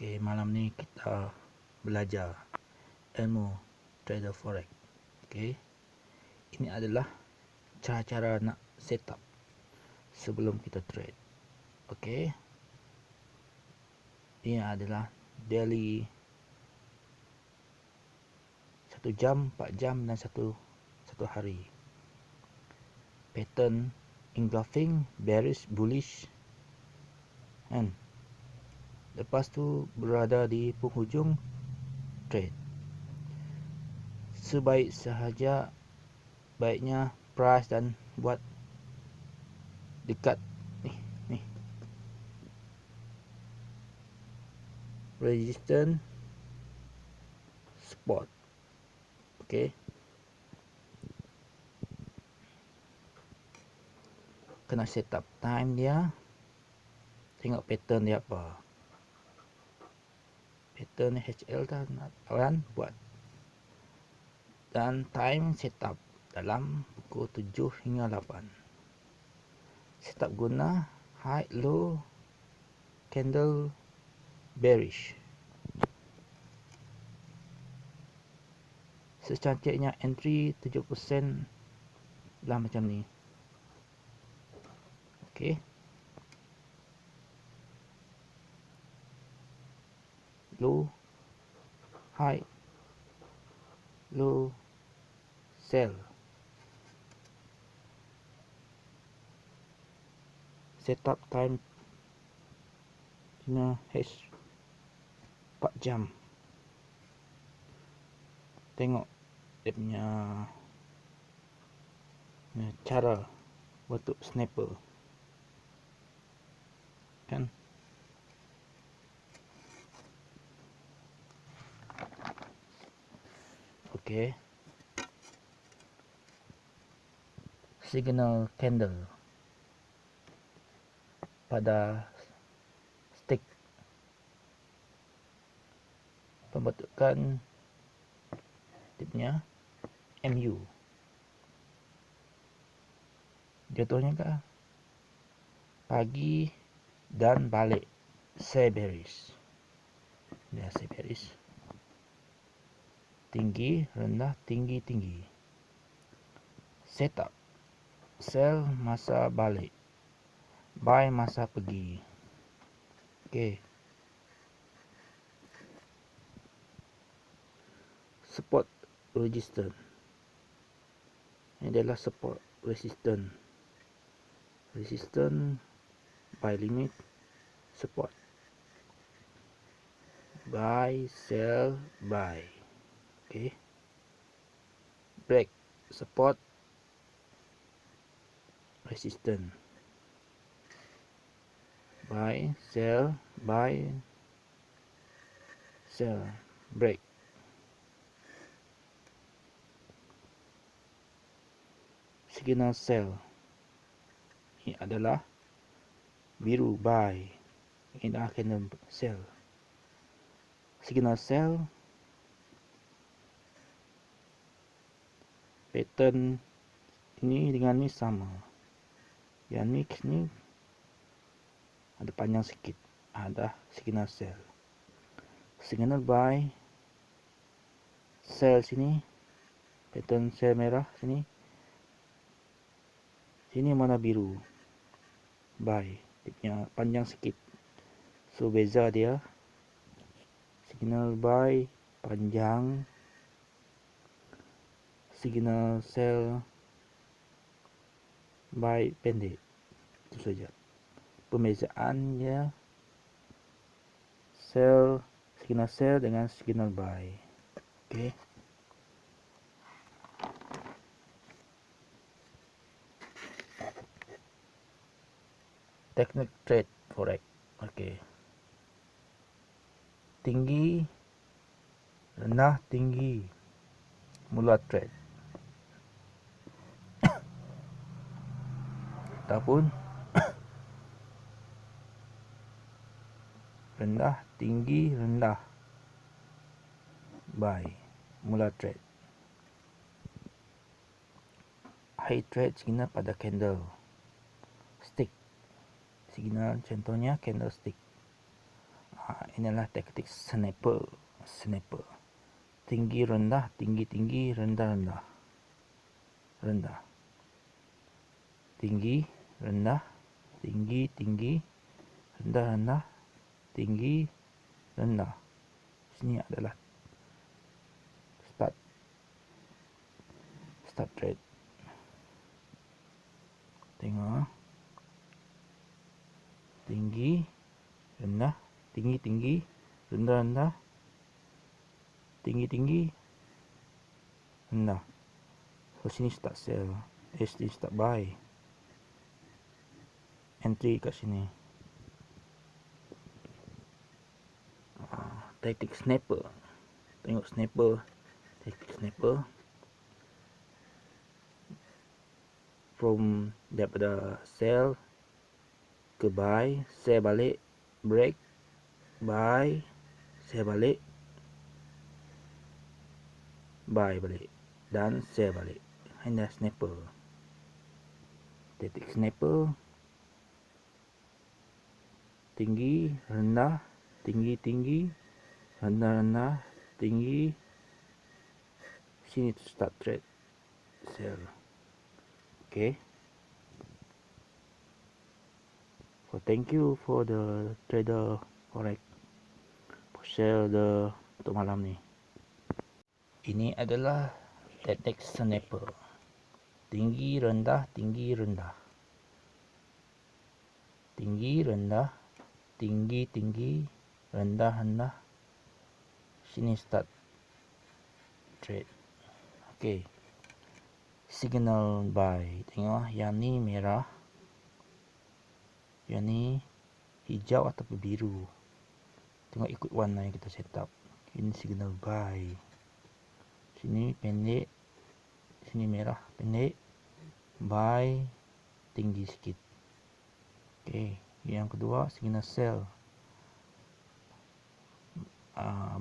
Oke, malam ni kita belajar ilmu trader forex. Oke, ini adalah cara-cara nak setup sebelum kita trade. Oke, ini adalah daily 1 jam, 4 jam dan satu hari. Pattern engulfing, bearish, bullish, kan? Lepas tu berada di penghujung trade. Sebaik sahaja baiknya price dan buat dekat ni resistance support. Okey, kena set up time dia, tengok pattern dia apa, pattern HL kan buat, dan time setup dalam pukul 7 hingga 8. Setup guna high low candle bearish. Secantiknya entry 7% lah macam ni. Okey, low high low sell. Setup time kena H 4 jam. Tengok dia punya cara bentuk sniper kan. Okey, signal candle pada stick, pembentukan dia punya MU. Jatuhnya ke pagi dan balik sell bearish. Dia sell bearish, tinggi rendah tinggi tinggi. Setup sell masa balik, buy masa pergi. Okey, support resistance, ini adalah support resistance, buy limit, support, buy sell buy. Okey, break support resistance, buy sell break. Signal sell ini adalah biru buy, ini adalah candle sell. Signal sell pattern ini dengan ni sama, yang ni ada panjang sikit, ada signal sell. Signal buy sell sini, pattern sell merah sini, sini mana biru buy, dia punya panjang sikit, so beza dia. Signal buy panjang, signal sell buy pendek. Itu saja pembezaannya, signal sell dengan signal buy. Okey, teknik trade forex. Okey, tinggi rendah tinggi mula trade, ataupun rendah tinggi rendah buy mula trade. High trade signal pada candle stick, signal contohnya candlestick. Inilah taktik sniper. Tinggi rendah, tinggi tinggi, rendah rendah, rendah, tinggi rendah, tinggi tinggi, rendah rendah, tinggi rendah. Sini adalah start trade. Tengok, tinggi rendah, tinggi tinggi, rendah rendah, tinggi tinggi, rendah. So sini start sell, sini start buy, entry kat sini. Taktik sniper. Tengok sniper, taktik sniper. From daripada sell ke buy, sell balik, break, buy, sell balik, buy balik, dan sell balik. Ini sniper. Taktik sniper. Tinggi, rendah, tinggi tinggi, rendah rendah, tinggi. Sini to start trade, sell. Okay. So thank you for the trader forex for share untuk malam ni. Ini adalah taktik sniper. Tinggi rendah, tinggi rendah, tinggi rendah, tinggi tinggi, rendah rendah. Sini start trade. Okay. Signal buy. Tengok, yang ni merah, yang ni hijau ataupun biru. Tengok ikut warna yang kita set up. Ini signal buy. Sini pendek, sini merah pendek, buy tinggi sikit. Okay. Yang kedua signal sell.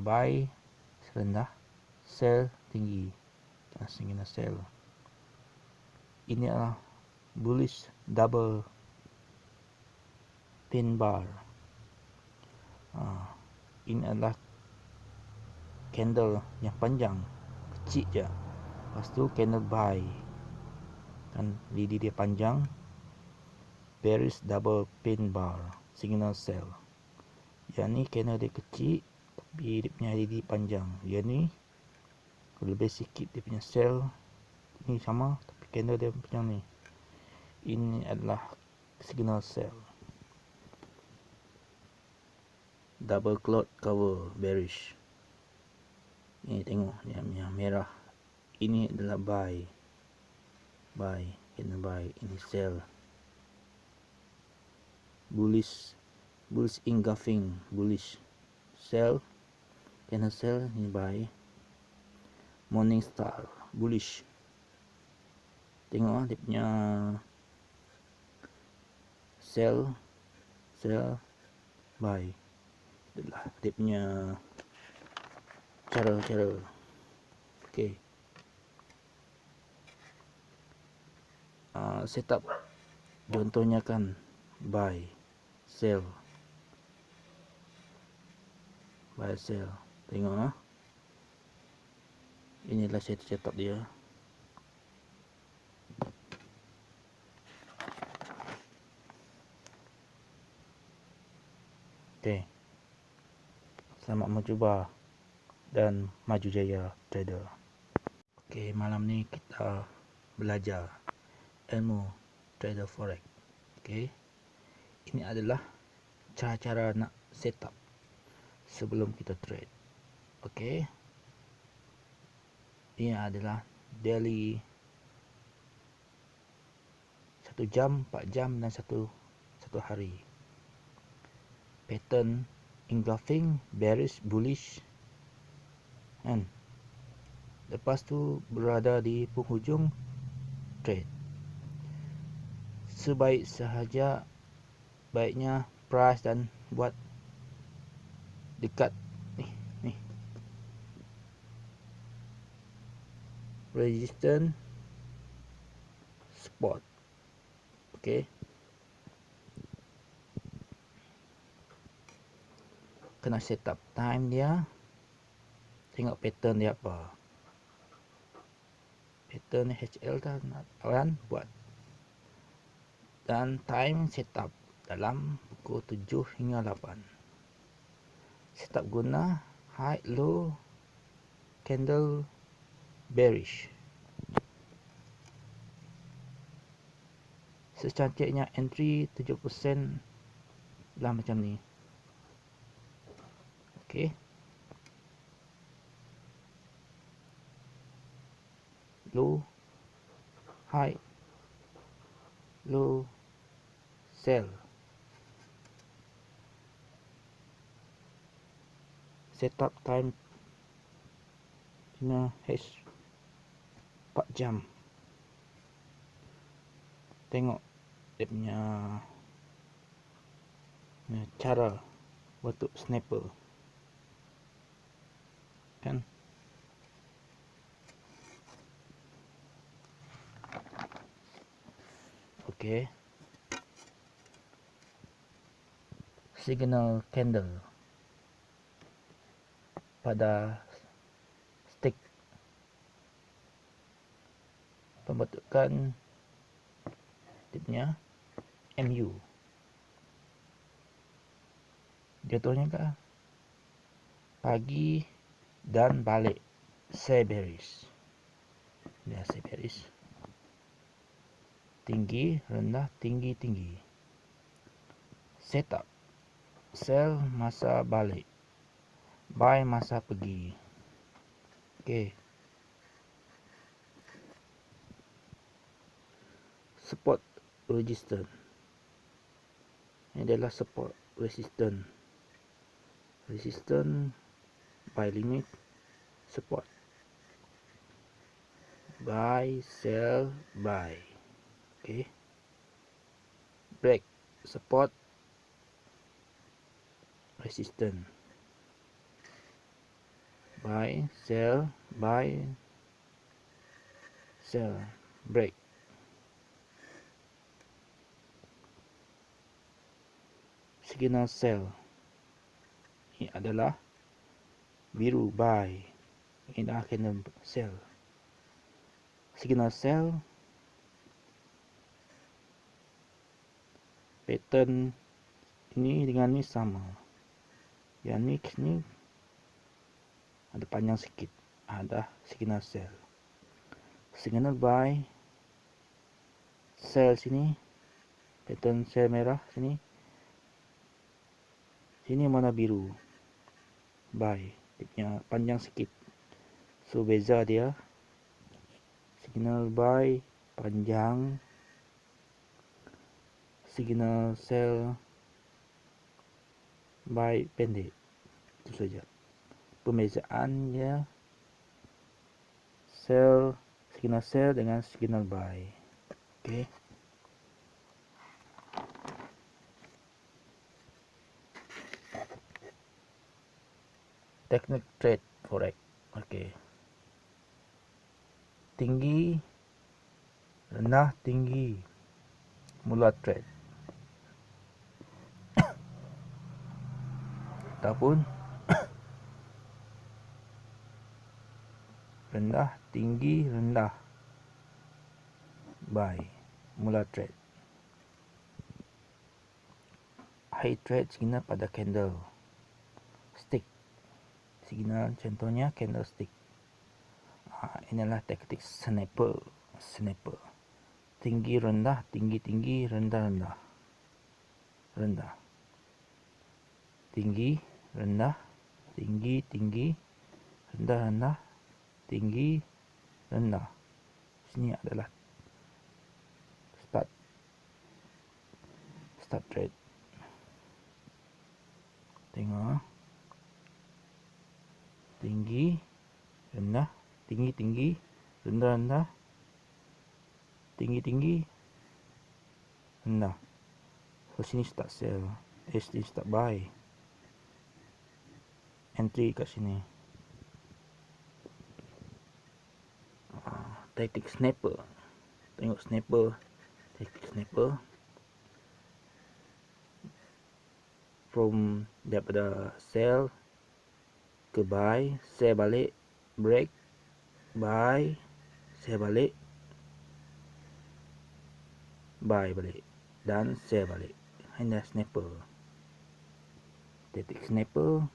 Buy rendah, sell tinggi. Signal sell. Ini adalah bullish double pin bar. Ini adalah candle yang panjang, kecil je. Lepas tu candle buy, kan lidi dia panjang. Bearish double pin bar, signal sell. Yang ni candle dia kecil tapi dia punya lidi panjang. Yang ni lebih sikit dia punya sell. Ini sama tapi candle dia panjang ni. Ini adalah signal sell. Double cloud cover bearish. Ini tengok yang merah. Ini adalah buy. Candle buy. Ini sell. Bullish engulfing, bullish sell, candle sell. Ini buy. Morning star bullish. Tengok dia punya sell, buy. Itulah dia punya cara. Okay. Setup contohnya kan buy, sell, tengok. Inilah setup dia. Okay. Selamat mencuba dan maju jaya trader. Okay, malam ni kita belajar ilmu trader forex. Okay. Ini adalah cara-cara nak setup sebelum kita trade. Okay. Ini adalah daily 1 jam, 4 jam dan satu hari. Pattern engulfing, bearish, bullish, kan? Lepas tu berada di penghujung trade. Sebaik sahaja baiknya price dan buat dekat ni resistance support. Okay. kena setup time dia, tengok pattern dia apa, pattern HL kan buat, dan time setup dalam pukul 7 hingga 8. Setup guna high low candle bearish. Secantiknya entry 70% lah macam ni. Okey. Low, high, low, sell. Setup time kena H 4 jam. Tengok dia punya cara bentuk sniper kan. Okey, signal candle pada stick, pembentukan dia punya MU. Jatuhnya ke pagi dan balik sell bearish. Dia sell bearish. Tinggi, rendah, tinggi, tinggi. Setup. Sell masa balik. Buy masa pergi. Okey. Support resistance. Ini adalah support resistance. Resistance, buy limit, support. Buy, sell, buy. Okey. Break, support, resistance. Buy, sell, break. Signal sell. Ini adalah biru buy. Ini dah kena sell. Signal sell. Pattern ini dengan ni sama. Yang ni ada panjang sikit. Ada signal sell. Signal buy. Sell sini. Pattern sell merah sini. Sini mana biru. Buy. Dia punya panjang sikit. So beza dia. Signal buy panjang. Signal sell buy pendek. Itu saja pembezaannya. Signal sell dengan signal buy. Okey. Teknik trade forex. Okey. Tinggi, rendah, tinggi. Mula trade. Ataupun rendah, tinggi, rendah. Buy. Mula trade. High trade signal pada candle stick. Signal contohnya candlestick. Inilah taktik sniper. Tinggi rendah, tinggi tinggi, rendah rendah. Rendah. Tinggi, rendah, tinggi tinggi, rendah rendah, tinggi, rendah. Sini adalah start trade. Tengok. Tinggi, rendah, tinggi tinggi, rendah rendah, tinggi tinggi, rendah. So sini start sell, sini start buy. Entry kat sini. Taktik sniper. Tengok sniper. Taktik sniper. from daripada sell ke buy, sell balik, break, buy, sell balik, buy balik, dan sell balik. Hanya snapper, static snapper,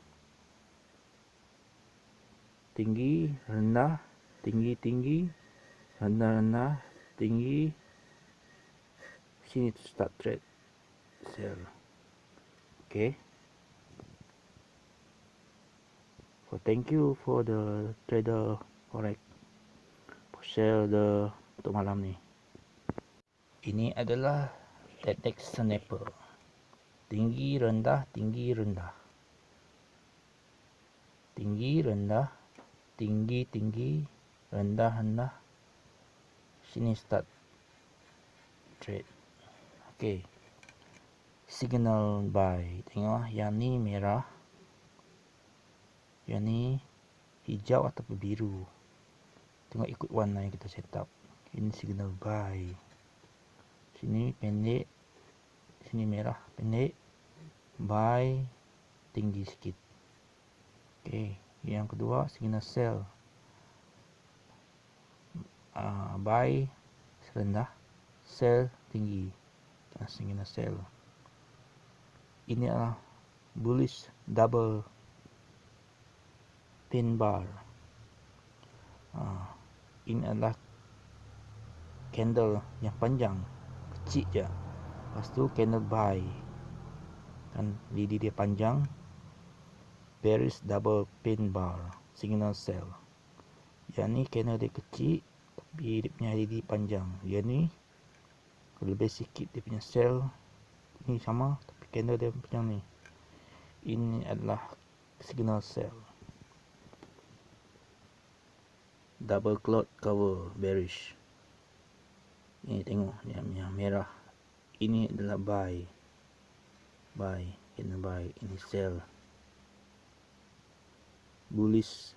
tinggi, rendah, tinggi, tinggi, rendah, rendah, tinggi. Sini to start trade, sell. Okay. So thank you for the trader forex for share the untuk malam ni. Ini adalah teknik snapper. Tinggi, rendah, tinggi, rendah. Tinggi, rendah, tinggi, tinggi, rendah, rendah. Sini start trade. Okay. Signal buy. Tengok yang ni merah. Yang ni hijau ataupun biru. Tengok ikut warna yang kita set up. Ini signal buy. Sini pendek, sini merah pendek, buy tinggi sikit. Okey, yang kedua signal sell. Buy rendah, sell tinggi. Signal sell. Ini adalah bullish double pin bar. Ini adalah candle yang panjang, kecil je. Lepas tu candle buy, kan lidi dia panjang. Bearish double pin bar, signal sell. Yang ni candle dia kecil tapi dia punya lidi panjang. Yang ni lebih sikit dia punya sell. Ni sama tapi candle dia panjang ni. Ini adalah signal sell. Double cloud cover bearish. Ni tengok yang merah. Ini adalah buy. Buy, kena buy. Ini sell. Bullish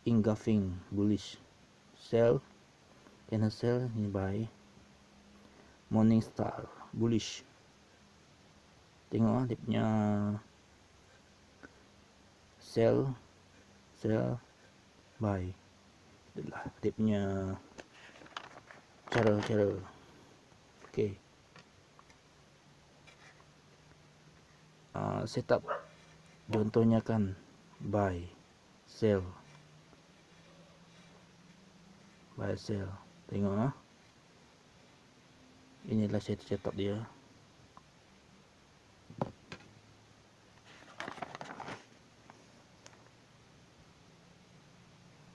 engulfing, bullish. Sell, kena sell. Ini buy. Morning star, bullish. Tengok dia punya sell, buy. Itulah dia punya cara. Okey. Setup contohnya kan buy, sell, buy, sell. Tengok inilah setup dia.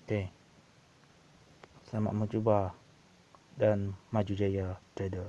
Okey. Selamat mencuba dan maju jaya trader.